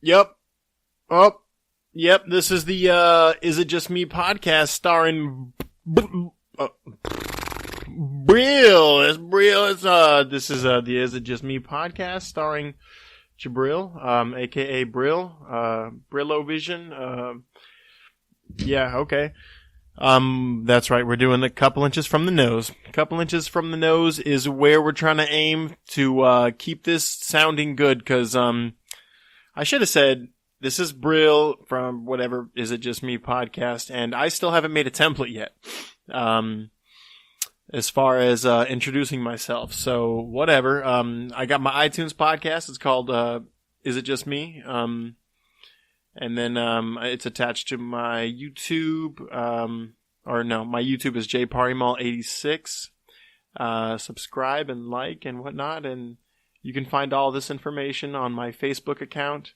Yep. Oh, yep. This is the Is It Just Me podcast starring Brill. It's Brill. This is the Is It Just Me podcast starring Jabril, aka Brill, Brillo Vision. Yeah, okay. That's right. We're doing a couple inches from the nose. A couple inches from the nose is where we're trying to aim to keep this sounding good. Because I should have said this is Brill from whatever Is It Just Me podcast, and I still haven't made a template yet. As far as introducing myself, so whatever. I got my iTunes podcast. It's called Is It Just Me? And then it's attached to my YouTube. My YouTube is jparimal86. Subscribe and like and whatnot, and you can find all this information on my Facebook account,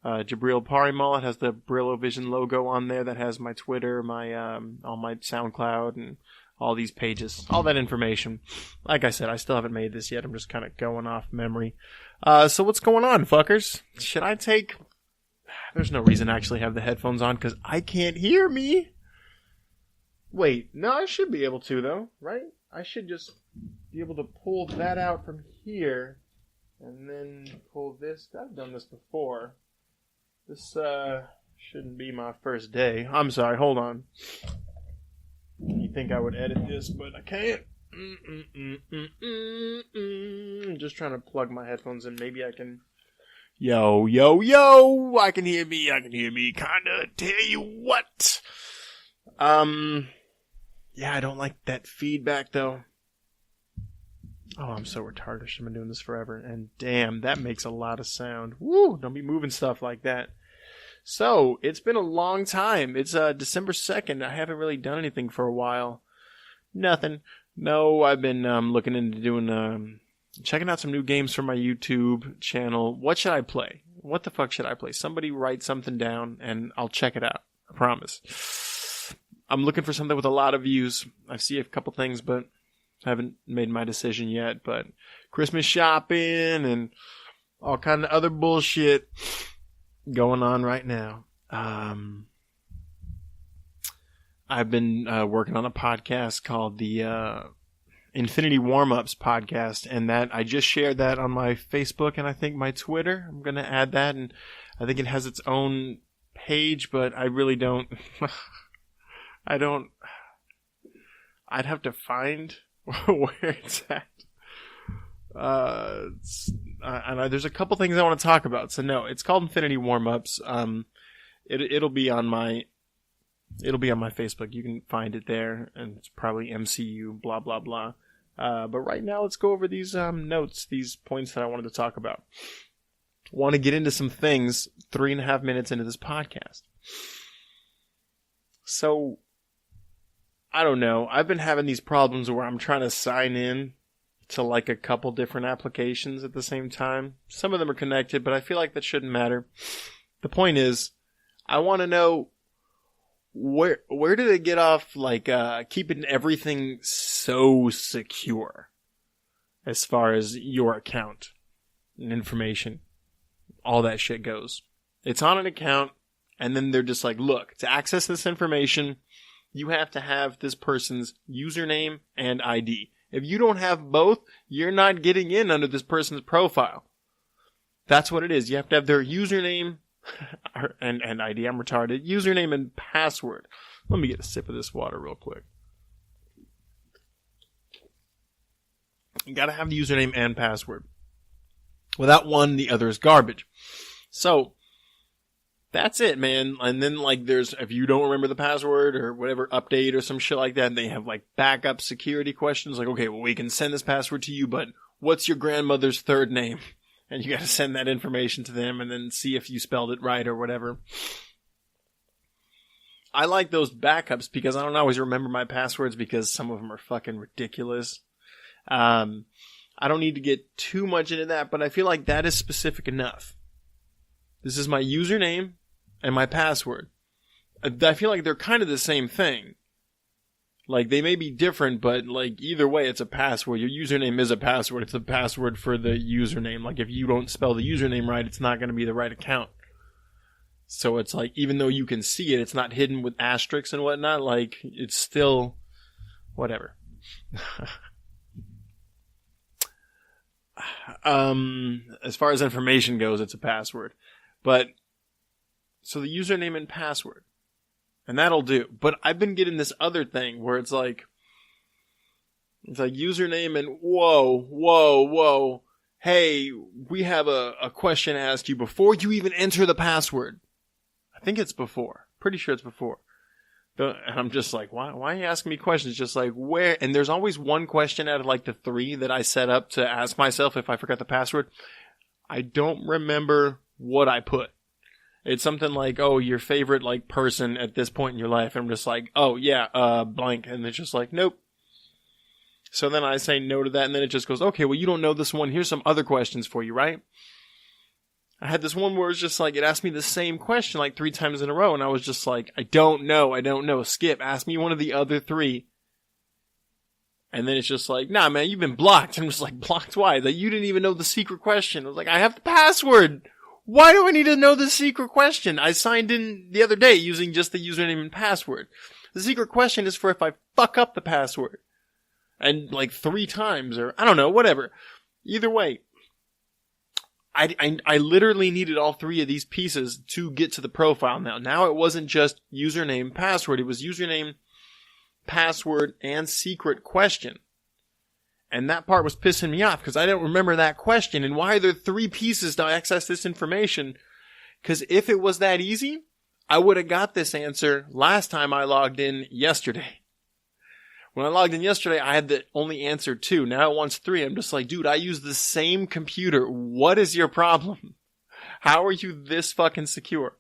Jabril Parimal. It has the Brillo Vision logo on there. That has my Twitter, my all my SoundCloud, and all these pages, all that information. Like I said, I still haven't made this yet. I'm just kind of going off memory. So what's going on, fuckers? Should I take... There's no reason to actually have the headphones on because I can't hear me. Wait, no, I should be able to, though, right? I should just be able to pull that out from here and then pull this. I've done this before. This shouldn't be my first day. I'm sorry, hold on. You think I would edit this, but I can't. Just trying to plug my headphones in. Maybe I can... Yo, yo, yo! I can hear me, kinda. Tell you what! Yeah, I don't like that feedback, though. Oh, I'm so retarded. I've been doing this forever. And damn, that makes a lot of sound. Woo! Don't be moving stuff like that. So, it's been a long time. It's December 2nd. I haven't really done anything for a while. Nothing. No, I've been looking into doing... checking out some new games for my YouTube channel. What should I play? What the fuck should I play? Somebody write something down and I'll check it out. I promise. I'm looking for something with a lot of views. I see a couple things, but haven't made my decision yet. But Christmas shopping and all kind of other bullshit going on right now. I've been working on a podcast called the Infinity Warm-Ups podcast, and that I just shared that on my Facebook and I think my Twitter. I'm going to add that, and I think it has its own page, but I really don't... I'd have to find where it's at. There's a couple things I want to talk about, so no, it's called Infinity Warm-Ups. It'll be on my Facebook. You can find it there, and it's probably MCU, blah, blah, blah. But right now, let's go over these notes, these points that I wanted to talk about. Want to get into some things 3.5 minutes into this podcast. So, I don't know. I've been having these problems where I'm trying to sign in to like a couple different applications at the same time. Some of them are connected, but I feel like that shouldn't matter. The point is, I want to know where do they get off, like, keeping everything so secure as far as your account and information, all that shit goes. It's on an account, and then they're just like, look, to access this information, you have to have this person's username and ID. If you don't have both, you're not getting in under this person's profile. That's what it is. You have to have their username and ID. I'm retarded. Username and password. Let me get a sip of this water real quick. You gotta have the username and password. Without one, the other is garbage. So, that's it, man. And then, like, if you don't remember the password or whatever, update or some shit like that, and they have, like, backup security questions. Like, okay, well, we can send this password to you, but what's your grandmother's third name? And you gotta send that information to them and then see if you spelled it right or whatever. I like those backups because I don't always remember my passwords because some of them are fucking ridiculous. I don't need to get too much into that, but I feel like that is specific enough. This is my username and my password. I feel like they're kind of the same thing. Like, they may be different, but, like, either way, it's a password. Your username is a password. It's a password for the username. Like, if you don't spell the username right, it's not going to be the right account. So it's like, even though you can see it, it's not hidden with asterisks and whatnot. Like, it's still whatever. As far as information goes, it's a password. But, so the username and password. And that'll do. But I've been getting this other thing where it's like username and whoa. Hey, we have a question to ask you before you even enter the password. I think it's before. Pretty sure it's before. And I'm just like, why are you asking me questions? Just like, where? And there's always one question out of like the 3 that I set up to ask myself if I forgot the password. I don't remember what I put. It's something like, oh, your favorite like person at this point in your life. And I'm just like, oh yeah, blank. And it's just like, nope. So then I say no to that, and then it just goes, okay, well, you don't know this one. Here's some other questions for you, right? I had this one where it's just like, it asked me the same question like 3 times in a row, and I was just like, I don't know. Skip, ask me one of the other 3. And then it's just like, nah, man, you've been blocked. I'm just like, blocked why? That you didn't even know the secret question. I was like, I have the password. Why do I need to know the secret question? I signed in the other day using just the username and password. The secret question is for if I fuck up the password. And like 3 times, or I don't know, whatever. Either way, I literally needed all 3 of these pieces to get to the profile now. Now it wasn't just username, password. It was username, password, and secret question. And that part was pissing me off because I don't remember that question. And why are there 3 pieces to access this information? Because if it was that easy, I would have got this answer last time I logged in yesterday. When I logged in yesterday, I had the only answer 2. Now it wants 3. I'm just like, dude, I use the same computer. What is your problem? How are you this fucking secure?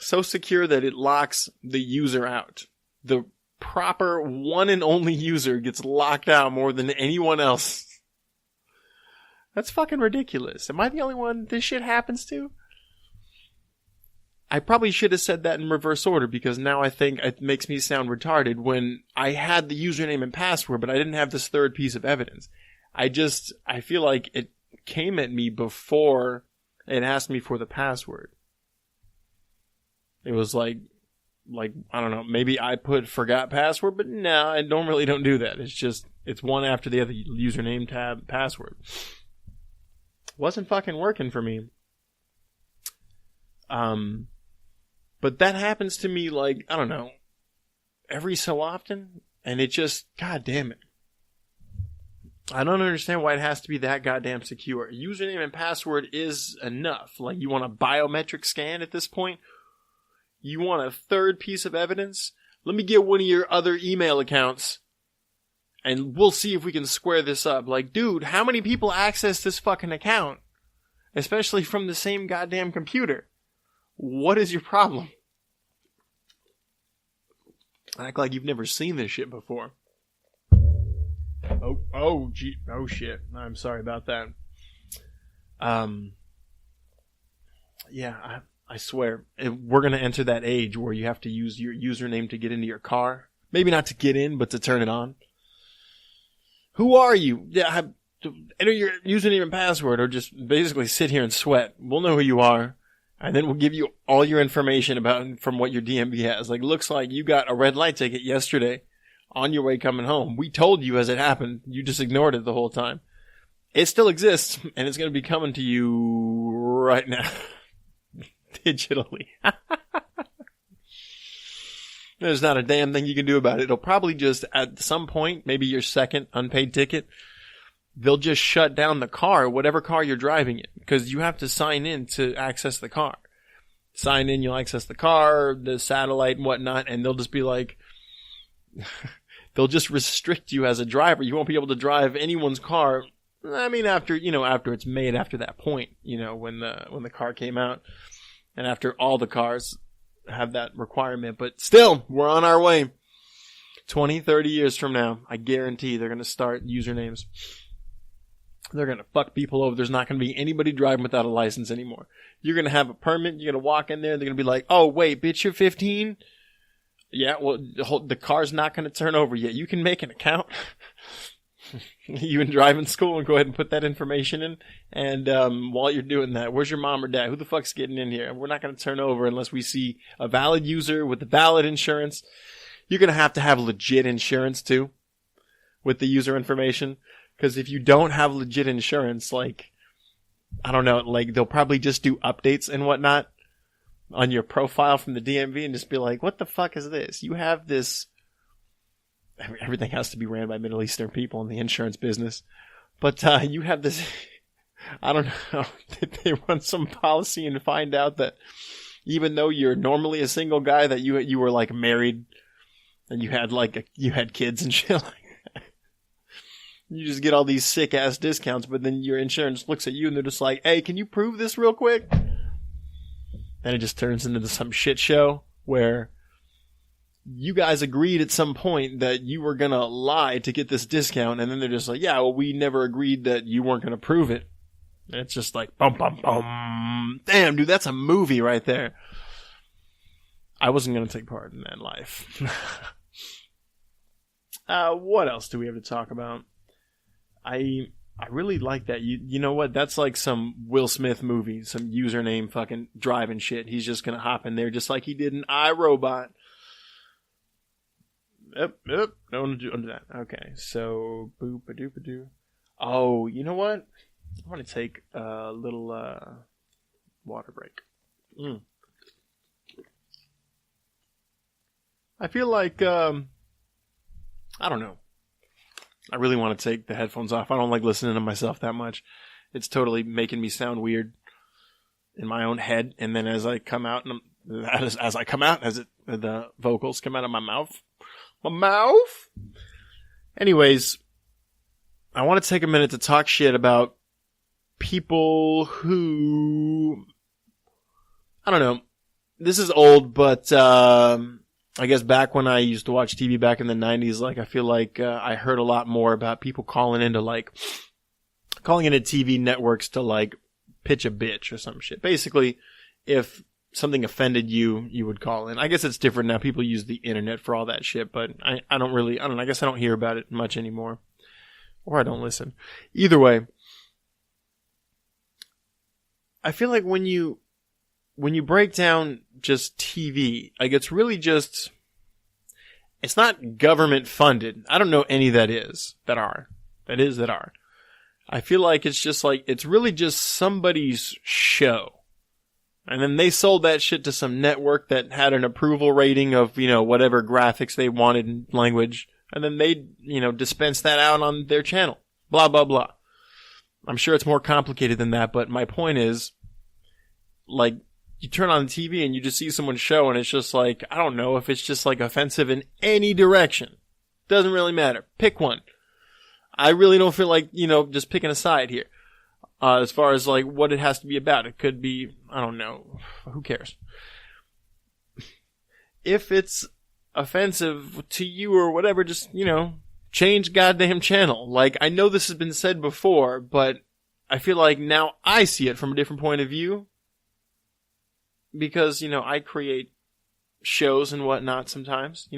So secure that it locks the user out. The proper one and only user gets locked out more than anyone else. That's fucking ridiculous. Am I the only one this shit happens to? I probably should have said that in reverse order because now I think it makes me sound retarded when I had the username and password, but I didn't have this 3rd piece of evidence. I feel like it came at me before it asked me for the password. It was like, I don't know, maybe I put forgot password, but no, I don't do that. It's one after the other, username, tab, password. Wasn't fucking working for me. But that happens to me like, I don't know, every so often, and it just, god damn it. I don't understand why it has to be that goddamn secure. Username and password is enough. Like, you want a biometric scan at this point? You want a 3rd piece of evidence? Let me get one of your other email accounts, and we'll see if we can square this up. Like, dude, how many people access this fucking account? Especially from the same goddamn computer. What is your problem? Act like you've never seen this shit before. Oh shit. I'm sorry about that. Yeah, I swear, we're gonna enter that age where you have to use your username to get into your car. Maybe not to get in, but to turn it on. Who are you? Yeah, enter your username and password, or just basically sit here and sweat. We'll know who you are. And then we'll give you all your information from what your DMV has. Like, looks like you got a red light ticket yesterday on your way coming home. We told you as it happened. You just ignored it the whole time. It still exists, and it's going to be coming to you right now. Digitally. There's not a damn thing you can do about it. It'll probably just, at some point, maybe your second unpaid ticket, they'll just shut down the car, whatever car you're driving in, because you have to sign in to access the car. Sign in, you'll access the car, the satellite and whatnot, and they'll just be like, they'll just restrict you as a driver. You won't be able to drive anyone's car. I mean, after it's made after that point, when the car came out, and after all the cars have that requirement. But still, we're on our way. 20, 30 years from now, I guarantee they're going to start usernames. They're going to fuck people over. There's not going to be anybody driving without a license anymore. You're going to have a permit. You're going to walk in there. They're going to be like, oh, wait, bitch, you're 15? Yeah, well, the car's not going to turn over yet. You can make an account. You in driving school and go ahead and put that information in. And while you're doing that, where's your mom or dad? Who the fuck's getting in here? We're not going to turn over unless we see a valid user with the valid insurance. You're going to have legit insurance too with the user information. Because if you don't have legit insurance, like, I don't know, like they'll probably just do updates and whatnot on your profile from the DMV and just be like, what the fuck is this? You have this. Everything has to be ran by Middle Eastern people in the insurance business. But you have this, I don't know, did they run some policy and find out that even though you're normally a single guy, that you were like married and you had kids and shit like that. You just get all these sick ass discounts, but then your insurance looks at you and they're just like, hey, can you prove this real quick? Then it just turns into some shit show where you guys agreed at some point that you were going to lie to get this discount. And then they're just like, yeah, well, we never agreed that you weren't going to prove it. And it's just like, bum, bum, bum. Damn, dude, that's a movie right there. I wasn't going to take part in that life. What else do we have to talk about? I really like that. You know what? That's like some Will Smith movie, some username fucking driving shit. He's just going to hop in there just like he did in iRobot. Yep. Don't do that. Okay, so boop-a-doop-a-doo. Oh, you know what? I want to take a little water break. I feel like I don't know. I really want to take the headphones off. I don't like listening to myself that much. It's totally making me sound weird in my own head. And then as I come out, the vocals come out of my mouth. Anyways, I want to take a minute to talk shit about people who, I don't know, this is old, but I guess back when I used to watch TV back in the 90s, like I feel like I heard a lot more about people calling into TV networks to like pitch a bitch or some shit. Basically, if something offended you, you would call in. I guess it's different now. People use the internet for all that shit, but I guess I don't hear about it much anymore. Or I don't listen. Either way, I feel like when you break down just TV, like it's really just, it's not government funded. I don't know any that are. I feel like it's just like, it's really just somebody's show. And then they sold that shit to some network that had an approval rating of, whatever graphics they wanted in language. And then they, dispense that out on their channel. Blah, blah, blah. I'm sure it's more complicated than that, but my point is, like, you turn on the TV and you just see someone's show and it's just like, I don't know if it's just like offensive in any direction. Doesn't really matter. Pick one. I really don't feel like, just picking a side here. As far as like what it has to be about. It could be, I don't know. Who cares? If it's offensive to you or whatever, just, change goddamn channel. Like, I know this has been said before, but I feel like now I see it from a different point of view. Because, I create shows and whatnot sometimes,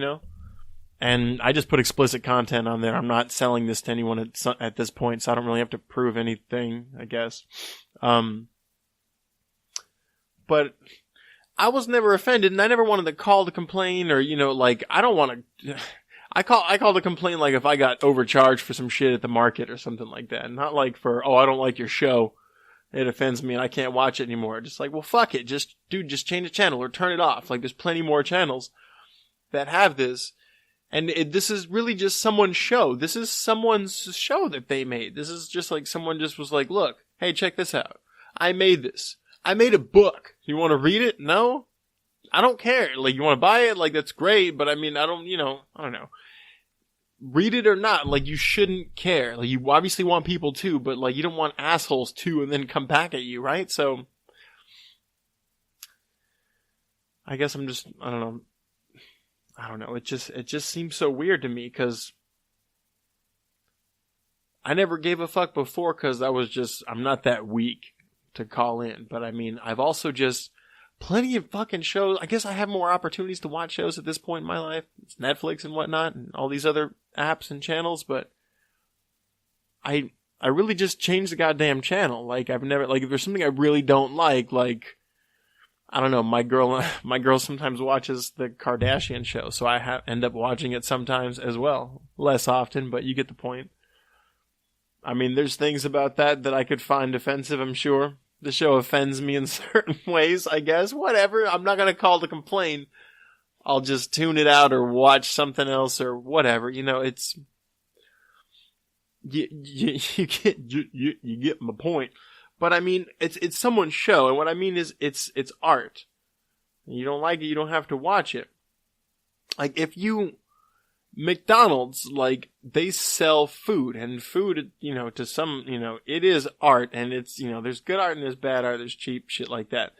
And I just put explicit content on there. I'm not selling this to anyone at this point, so I don't really have to prove anything, I guess. But I was never offended, and I never wanted to call to complain, or, I don't want to... I call to complain like if I got overcharged for some shit at the market or something like that. Not like for, I don't like your show. It offends me and I can't watch it anymore. Just like, well, fuck it. Just change the channel or turn it off. Like, there's plenty more channels that have this. And this is really just someone's show. This is someone's show that they made. This is just like someone just was like, look, hey, check this out. I made this. I made a book. You want to read it? No? I don't care. Like, you want to buy it? Like, that's great. But I mean, I don't know. Read it or not, like, you shouldn't care. Like, you obviously want people to, but like, you don't want assholes to and then come back at you, right? So, I guess I'm just, I don't know. It just seems so weird to me, because I never gave a fuck before, because I'm not that weak to call in. But I mean, I've also just, plenty of fucking shows. I guess I have more opportunities to watch shows at this point in my life. It's Netflix and whatnot, and all these other apps and channels, but I really just changed the goddamn channel. Like, I've never, like, if there's something I really don't like, I don't know, my girl sometimes watches the Kardashian show, so I end up watching it sometimes as well. Less often, but you get the point. I mean, there's things about that I could find offensive, I'm sure. The show offends me in certain ways, I guess. Whatever, I'm not gonna call to complain. I'll just tune it out or watch something else or whatever. You know, it's... You get my point. But I mean, it's someone's show, and what I mean is it's art. You don't like it, you don't have to watch it. Like, McDonald's, like, they sell food, and food, you know, to some, you know, it is art, and it's, you know, there's good art and there's bad art, there's cheap shit like that.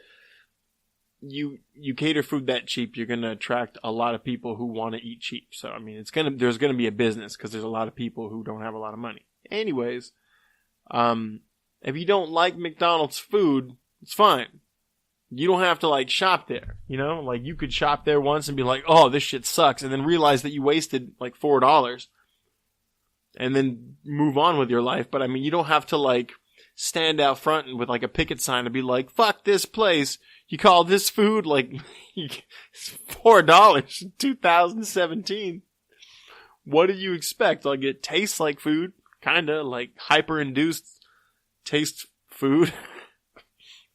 You cater food that cheap, you're gonna attract a lot of people who want to eat cheap. So, I mean, there's gonna be a business, because there's a lot of people who don't have a lot of money. Anyways, if you don't like McDonald's food, it's fine. You don't have to, like, shop there, you know? Like, you could shop there once and be like, oh, this shit sucks, and then realize that you wasted, like, $4, and then move on with your life. But, I mean, you don't have to, like, stand out front and with, like, a picket sign and be like, fuck this place. You call this food, like, it's $4 in 2017. What do you expect? Like, it tastes like food, kinda, like, hyper-induced taste food,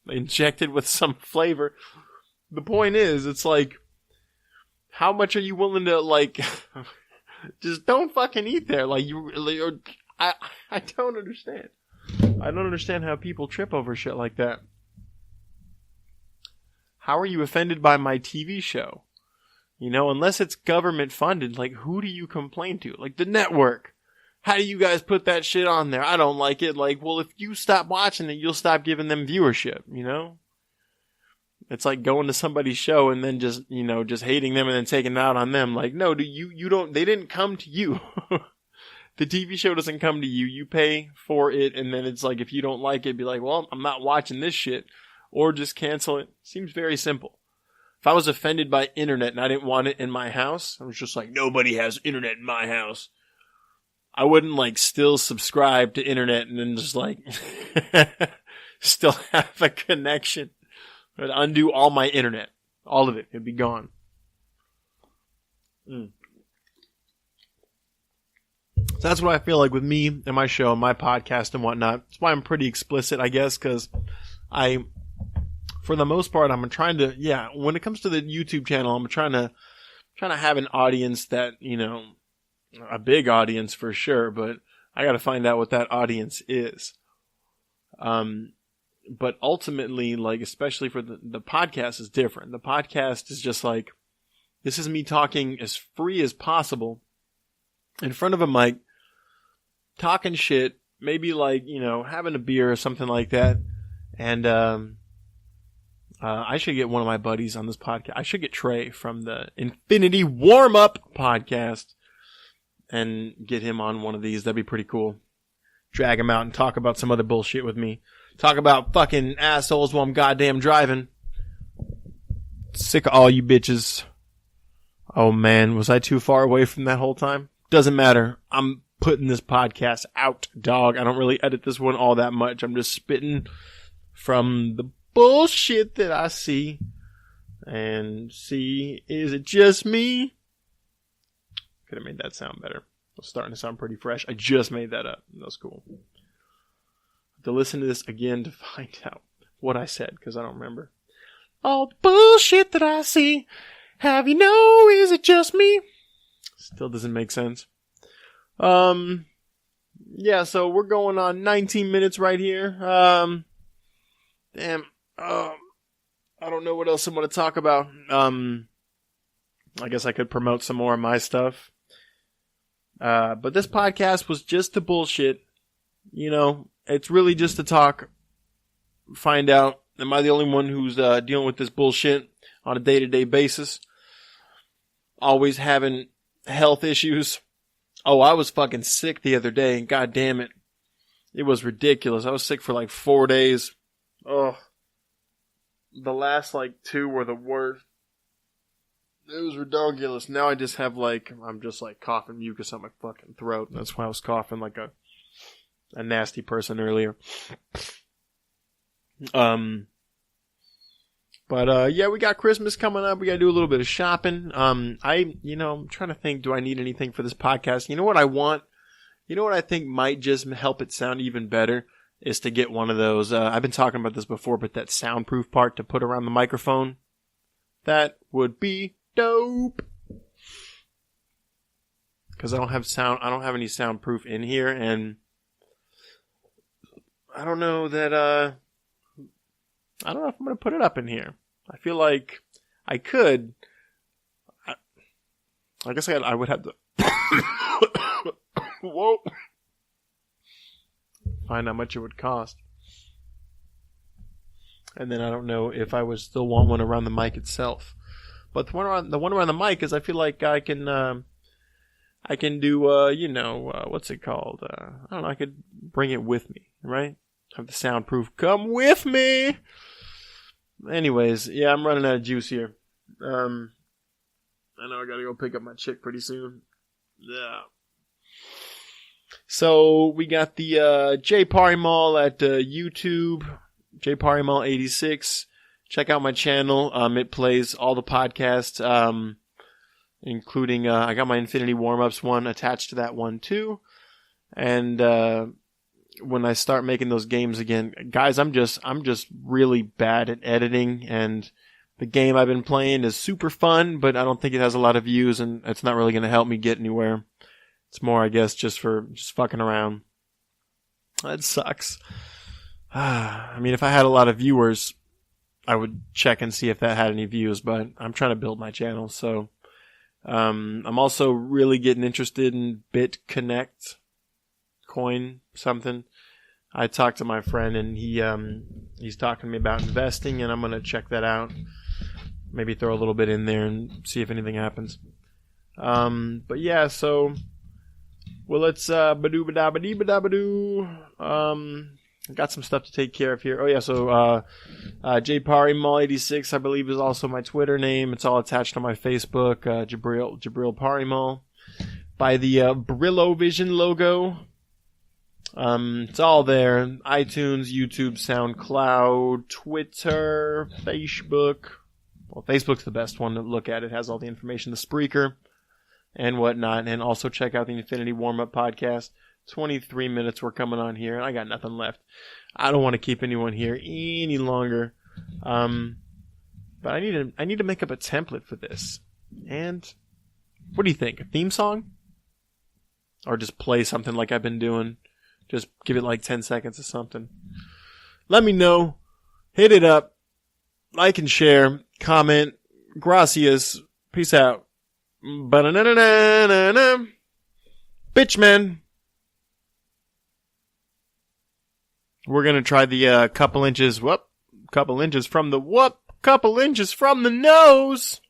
injected with some flavor. The point is, it's like, how much are you willing to, like, just don't fucking eat there? Like, I don't understand. I don't understand how people trip over shit like that. How are you offended by my TV show? You know, unless it's government funded, like, who do you complain to? Like, the network. How do you guys put that shit on there? I don't like it. Like, well, if you stop watching it, you'll stop giving them viewership, you know? It's like going to somebody's show and then just, you know, just hating them and then taking it out on them. Like, no, you don't, they didn't come to you. The TV show doesn't come to you. You pay for it, and then it's like, if you don't like it, be like, well, I'm not watching this shit. Or just cancel it. Seems very simple. If I was offended by internet and I didn't want it in my house, I was just like, nobody has internet in my house. I wouldn't, like, still subscribe to internet and then just, like, still have a connection. I'd undo all my internet. All of it. It'd be gone. So that's what I feel like with me and my show and my podcast and whatnot. That's why I'm pretty explicit, I guess, because for the most part, I'm trying to, when it comes to the YouTube channel, I'm trying to have an audience that, you know, a big audience for sure, but I got to find out what that audience is. But ultimately, like, especially for the podcast is different. The podcast is just like, this is me talking as free as possible in front of a mic, talking shit, maybe, like, you know, having a beer or something like that. And, I should get one of my buddies on this podcast. I should get Trey from the Infinity Warm-Up podcast and get him on one of these. That'd be pretty cool. Drag him out and talk about some other bullshit with me. Talk about fucking assholes while I'm goddamn driving. Sick of all you bitches. Oh man, was I too far away from that whole time? Doesn't matter. I'm putting this podcast out, dog. I don't really edit this one all that much. I'm just spitting from the bullshit that I see. And see, is it just me? Could have made that sound better. It's starting to sound pretty fresh. I just made that up. That was cool. To listen to this again to find out what I said, because I don't remember. All the bullshit that I see. Have you know, is it just me? Still doesn't make sense. Yeah, so we're going on 19 minutes right here. Damn. I don't know what else I want to talk about. I guess I could promote some more of my stuff. But this podcast was just the bullshit. You know, it's really just to talk, find out, am I the only one who's dealing with this bullshit on a day-to-day basis? Always having health issues. Oh, I was fucking sick the other day, and god damn it. It was ridiculous. I was sick for like 4 days. Oh. The last like 2 were the worst. It was ridiculous. Now I just have like, I'm just like coughing mucus on my fucking throat. And that's why I was coughing like a a nasty person earlier. But yeah, we got Christmas coming up. We got to do a little bit of shopping. I'm trying to think, do I need anything for this podcast? You know what I want? You know what I think might just help it sound even better is to get one of those, I've been talking about this before, but that soundproof part to put around the microphone. That would be dope. Because I don't have any soundproof in here, and I don't know that, I don't know if I'm going to put it up in here. I feel like I could. I guess I would have to. Whoa. Find how much it would cost. And then I don't know if I would still want one around the mic itself. But the one around the mic is I feel like I can do, what's it called? I don't know, I could bring it with me, right? Have the soundproof come with me. Anyways, yeah, I'm running out of juice here. I know I gotta go pick up my chick pretty soon. Yeah. So, we got the J Parimal at YouTube, J Parimal 86. Check out my channel. It plays all the podcasts, including, I got my Infinity Warm-Ups one attached to that one too. And, when I start making those games again, guys, I'm just really bad at editing, and the game I've been playing is super fun, but I don't think it has a lot of views, and it's not really going to help me get anywhere. It's more, I guess, just fucking around. That sucks. I mean, if I had a lot of viewers, I would check and see if that had any views, but I'm trying to build my channel, so I'm also really getting interested in BitConnect coin something. I talked to my friend, and he's talking to me about investing, and I'm going to check that out. Maybe throw a little bit in there and see if anything happens. But yeah, so well, let's badoo. Got some stuff to take care of here. Oh yeah, so Jparimal 86, I believe, is also my Twitter name. It's all attached to my Facebook, Jabril Parimal, by the Brillo Vision logo. It's all there. iTunes, YouTube, SoundCloud, Twitter, Facebook. Well, Facebook's the best one to look at. It has all the information, the Spreaker and whatnot. And also check out the Infinity Warm-Up podcast. 23 minutes we're coming on here, and I got nothing left. I don't want to keep anyone here any longer. But I need to make up a template for this. And what do you think? A theme song? Or just play something like I've been doing? Just give it like 10 seconds or something. Let me know. Hit it up. Like and share. Comment. Gracias. Peace out. Ba-na-na-na-na-na. Bitch, man. We're going to try the couple inches from the nose.